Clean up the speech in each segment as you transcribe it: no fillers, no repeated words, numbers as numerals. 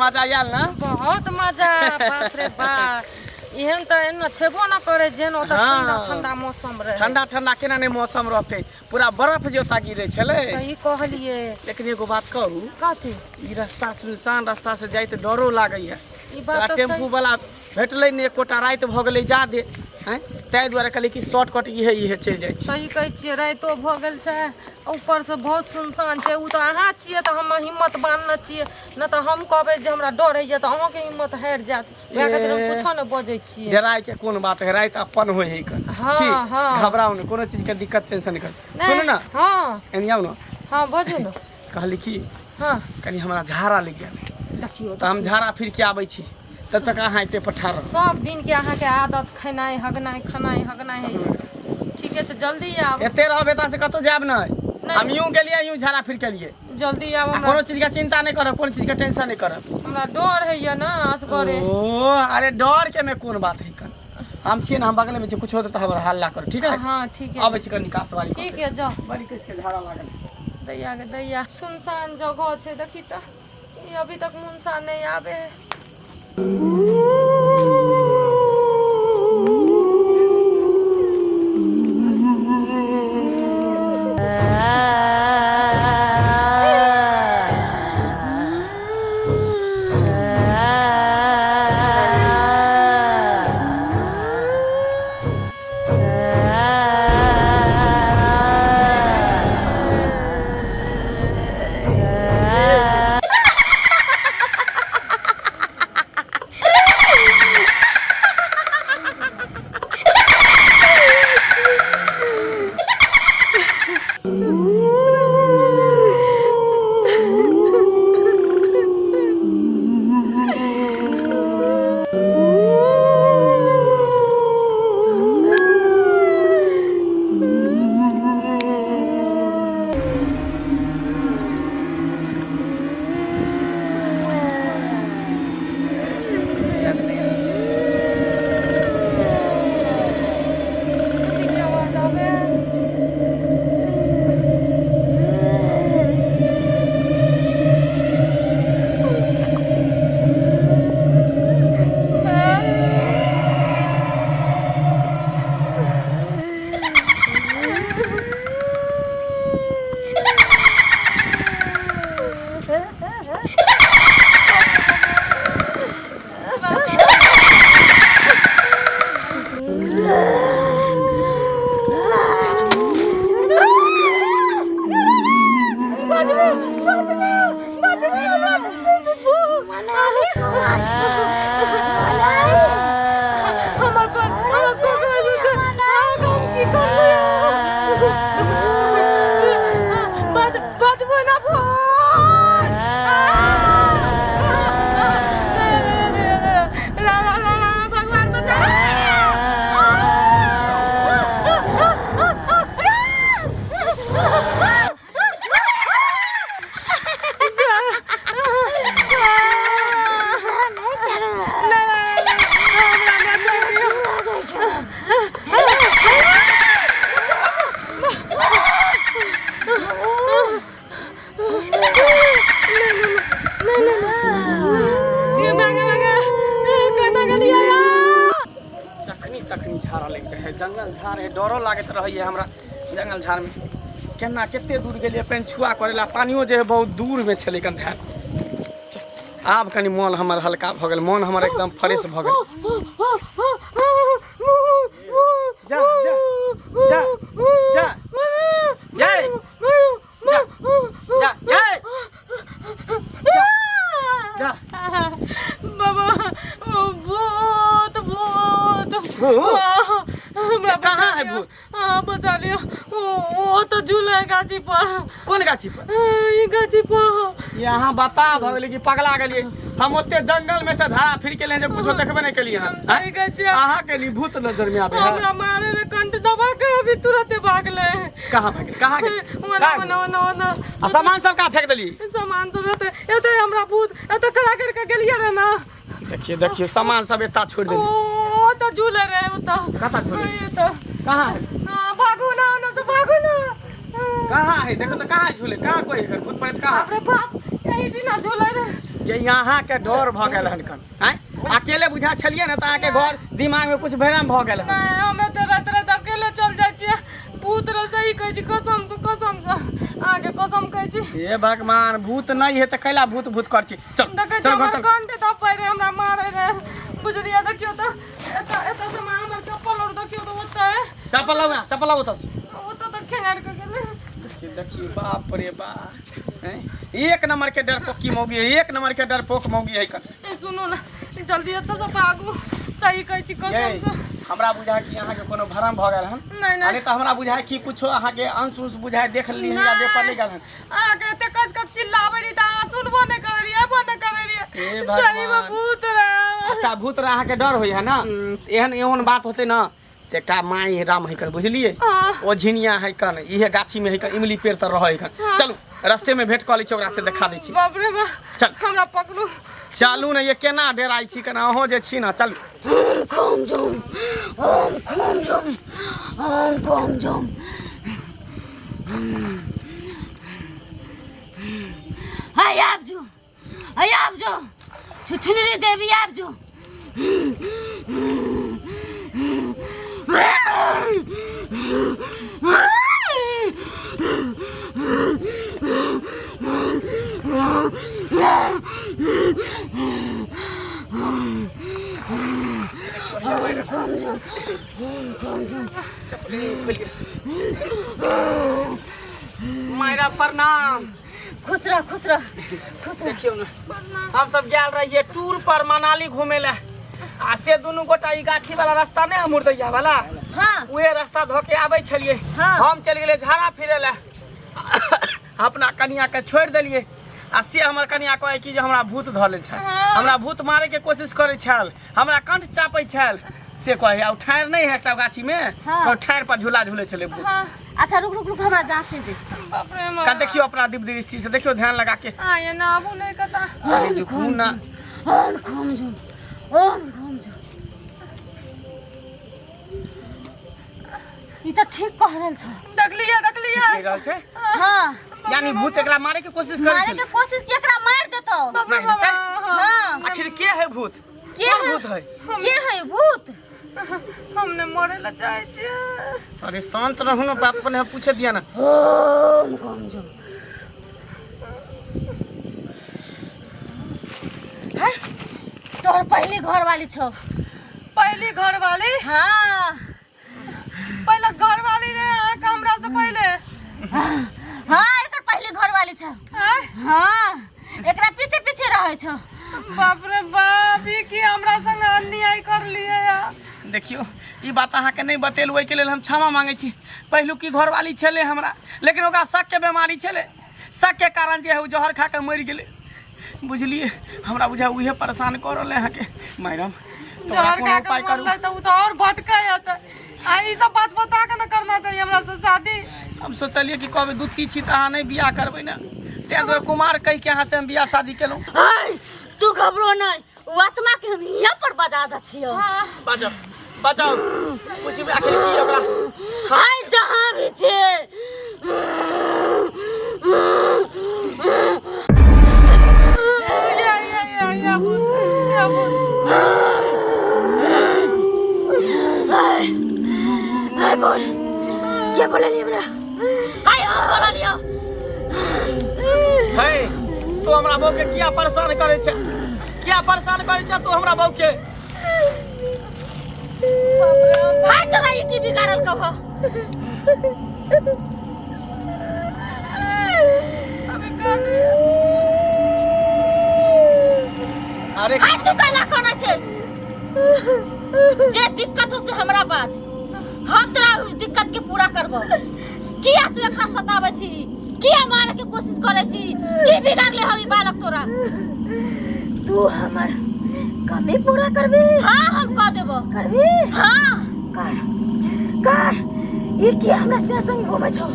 मजा आयल ना? बहुत मजा, बाप रे बाप। एहन तो एना छेबो न करे जेन ओत ठंडा ठंडा मौसम रहे। ठंडा ठंडा केना ने मौसम रहते, पूरा बर्फ जोता गिरे छले। सही कहलिए। लेकिन एगो बात कहू, कथी? ई रास्ता सुनसान रास्ता से जाइत डरो लागैया। ई बात तो टेम्पू वाला भेटले ने, एकोटा रात भ गेलै जादे हैं, ताहि दुआरे कहली कि शॉर्टकट इहे चलि जाइ छी। सही कहै छियै, राइतो भ गेल छै, ऊपर से बहुत सुनसान छै। उ तो अहाँ छियै त हम हिम्मत बांधने छियै, न त हम कहबै जे हमरा डर होइए त अहाँ के हिम्मत हारि जात। वएह खातिर हम कुछो न बजै छियै। डराय के कोन बात है, रात अपन होय है कर। हां हां, घबराओ न, कोनो चीज के दिक्कत टेंशन नहीं कर। सुन ना, हां एनी आओ न। हां बाजू न। कहली कि हां कनी हमरा झाड़ा लग गेल, देखियो त हम झाड़ा फिर के आबै छी, तब तक अहाँ एते पठार। सब दिन के अहाँ के आदत खेनाइ हगनाइ खनाइ हगनाइ है। ठीके छै, जल्दी आब। एते रहबे त से कतो जाब नहीं। हम यूं गेलिए, यूं झाड़ा फिर के लिए। जल्दी आब। हमरा कोनो चीज का चिंता नहीं करब, कोनो चीज का टेंशन नहीं करब। हमरा डर है ना असगरे। ओ अरे डर के में कोन बात है कर। हम छिए ना, हम बगल में छी, कुछ होते त हमरा हल्ला कर, ठीक है? हां ठीक है। आबै छी कनी कास वाली। ठीक है, जाओ। बड़ी किसके झाड़ा लागल। दैया के दैया, सुनसान जगह छै, देखी त ई अभी तक मुंसा नहीं आवे है। तखनी झाड़ा लग जाए, जंगल झाड़ है, डरो लागत रही है हमरा जंगल झाड़ में। केना केते दूर गेलिए पानी छुआ करेला, पानियो जे है बहुत दूर में छले कंधार। आब कनी मन हमर हल्का भ गेल, मन हमर एकदम फ्रेश भ गेल। जा जा जा जा ये जा जा ये जा बाबा भूत भूत भूत कहाँ है भूत? हाँ बचा लियो, वो तो झूले गाछी पर। कौन गाछी पर? ये गाछी पर। यहाँ बता भगली कि पगला गलिए, हम ओते जंगल में से धारा फिर के लिए जो कुछ देखबे नहीं केलिए हम। अहाँ के लिए भूत नजर में आवे है? हमरा मारे रे कंठ दबा के अभी तुरंत भागले। कहाँ भागे? कहाँ गए? ओना सामान सब कहाँ फेंक देली? सामान तो रहते एते हमरा भूत एते करा करके गेलिए रे ना। देखिए देखिए सामान सब एता छोड़ देली। ओ तो झूले रे वो तो। कहाँ छोड़ देली? ये तो कहाँ है? भागो ना ना तो भागो ना। कहाँ है? देखो तो कहाँ है झूले? कहाँ कोई है? भूत प्रेत कहाँ? अरे बाप यही दिन झूले रे। जे यहाँ के डर भ गेल हन कन हैं अकेले बुझा छलिए ना त अहाँ के घर दिमाग में कुछ भरम भ गेल हन नहीं हमें तो रात रात अकेले चल जाय छियै भूत रे सही कहै छी कसम से आगे कसम कहै छी हे भगवान भूत नहीं है त कैला भूत भूत कर छी चल देखै छी चल हमर चल कंटे दबाइ रे हमरा मारै रे बुझलियै देखियो त एता से हमर चप्पल और देखियो त ओतै चप्पल लाओ तस ओतै त खेंगार के गेलै देखिए बाप रे बाप हैं एक नंबर के डरपोकी मौगी है एक नंबर के डरपोक मौगी है कन सुनो ना जल्दी एता से भागू सही कहै छी कसम से हमरा बुझाय कि अहाँ के कोनो भरम भ गेल हन नहीं अरे त हमरा बुझाय कि कुछो अहाँ के अंश उस बुझाय देख ली या दे पर नहीं गेल हन आगे ते कस चिल्लाबै री त अहाँ सुनबो नहीं करै री हे सही में भगवान भूत रे अच्छा भूत रे अहाँ के डर होय है ना एहन बात होते ना ते एकटा माई राम है कन बुझलिए ओ झिनिया है कन इहे गाछी में है कन इमली पेड़ तर रहे कन चलू रास्ते में भेंट क लै छी ओकरा से देखा दै छी बाप रे बा चल हमरा पकड़ू चालू ने ये केना डेराई छी कन अहो जे छी ना चल खोम जम हाय आप जो छुछुनरी देवी आप जो मायरा प्रणाम खुश रह देखियो ना हम सब गेल रहिए टूर पर मनाली घूमे ले आ से दुनू गोटा ई गाछी वाला रास्ता नहीं है मुर्दैया वाला हाँ उहे रास्ता धोके आबै छलिए हम चल गेले झाड़ा फिरे ले अपना कनिया के छोड़ देलिए आ से हमर कनिया कहे कि जे हमरा भूत ध लेल छै हमरा भूत मारे के कोशिश करे छल हमरा कंठ चापै छल से कहे आ ठाड़ नहीं है एकटा गाछी में तो ठाड़ पर झूला झूले छले भूत अच्छा रुक हमरा जांचे दे बाप रे का देखियो अपना दिव्य दृष्टि से देखियो ध्यान लगा के ये ना आबू नहीं कता अरे देखू ना ओम खोम जो ई त ठीक कह रहल छ देख लिया ठीक कह रहल छै हां यानी भूत एकरा मारे के कोशिश करे छै मारे के कोशिश केकरा मार देतो हां आखिर के है भूत के भूत है के है भूत हमने मरे ला चाहे छी अरे शांत रहू ना बाप ने पूछे दिया ना ओम खोम जो हाय तोर पहली घर वाली छौ पहली घर वाली हां पहले घर वाली रे हमरा से पहले हां एकर पहली घर वाली छ हां एकरा पीछे पीछे रहै छ बाप रे बाप ई की हमरा संग अन्याय कर लिए यार देखियो ई बात अहाँ के नहीं बतेल ओइ के लेल हम क्षमा मांगे छी पहलू की घर वाली छले हमरा लेकिन ओकरा शक के बीमारी छले शक के कारण जे है उ जहर खा के मर गेले बुझलिए हमरा बुझा उहे परेशान कर रहले अहाँ के मैडम तोरा कोनो उपाय करू तो उ तो और भटका जाता आ ई सब बात बता के न करना चाहिए हमरा से शादी हम सोचलिए कि कभी दुत्ती छी त अहाँ नहीं बियाह करबै ना ते दो कुमार कह के अहाँ से हम बियाह शादी केलौ तू घबरो नहीं उ आत्मा के हम यहाँ पर बजा द छियो बचाओ कुछ भी आखिर की ओकरा हाय जहां भी छे बोल क्या बोला लिया हमरा हाय हम बोला लियो हे तू हमरा बहू के किया परेशान करे छे तू हमरा बहू के हाय तोरा ई की बिगाड़ल कहो अरे हाय तू काला कोना छे जे दिक्कत हो से हमरा बाज हम तोरा दिक्कत के पूरा करबो किया तू एकरा सताबै छी किया मारे के कोशिश करे छी की बिगाड़ले हवी बालक तोरा तू हमर कमी पूरा करबी हां हम क देबो करबी हां कर ई की हमरा से संग घुमै छौ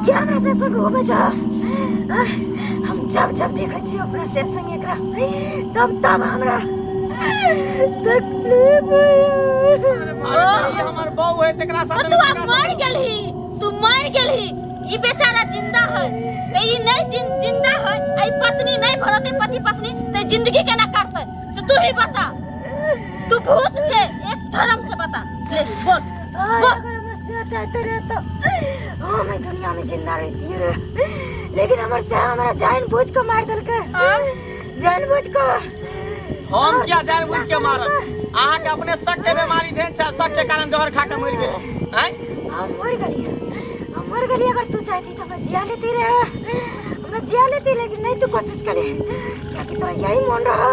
की हमरा से संग घुमै छौ हम जब देखै छी ओकरा से संग एकरा तब हमरा तकलीफ अरे हमर बहू है तेकरा साथ तू मर गेलही ई बेचारा जिंदा है ई नहीं जिंदा है आई पत्नी नहीं भरते पति पत्नी ते जिंदगी केना काटते से तू ही बता। तू भूत छे एक धर्म से बता। ले बोल बोल। चाहते रहता मैं दुनिया में जिंदा रहती रे, लेकिन हमारा जानबूझ को मार दलके। जानबूझ को हम क्या जानबूझ के मारब? अहाँ के अपने शक के बीमारी देन छ, शक के कारण जहर खा के मर गेल हैं। हम मर गई अगर तू चाहती तो मैं जिया लेती रे, मैं जिया लेती, लेकिन नहीं तू कोशिश करे क्या कि तो यही मन रहा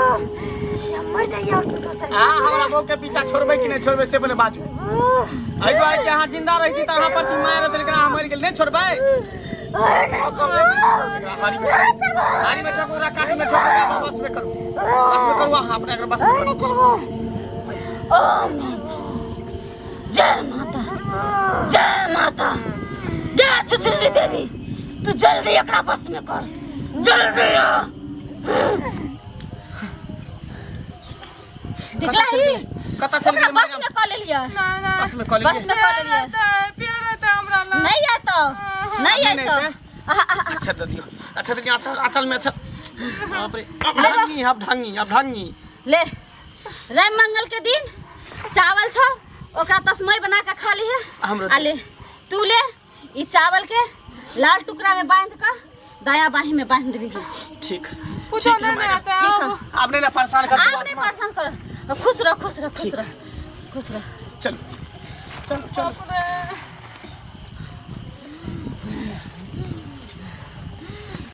हम मर जाइए और तू दोसर। हां हमरा बहू के पीछा छोड़बे कि नहीं छोड़बे से पहले बाजू। आई तो आई के अहाँ जिंदा रहती त अहाँ पर की मार देल के अहाँ मर गेल नहीं छोड़बे। हारी में ठोकरा काटी में ठोकरा बस में करू अहाँ अपने अगर बस में करू। जय माता जय माता जय चुचुंदी देवी, तू जल्दी एकरा बस में कर, जल्दी आ। दिखला ही कता चल गेल बस में कर ले लिया। बस में कर ले बस में कर ले लिया। प्यार है हमरा ला नहीं आए तो अच्छा दे दियो, अच्छा दे दियो, अच्छा अचल में अच्छा। बाप रे अब ढंगी ले रे मंगल के दिन चावल छो ओकरा तस्मै बना के खा ली है। आ ले तू ले ई चावल के लाल टुकड़ा में बांध कर दाया बाही में बांध दी। ठीक कुछ नहीं आता है। आपने ना परेशान कर दिया। आपने परेशान कर। खुश रह खुश रह खुश रह खुश रह। चल चल चल।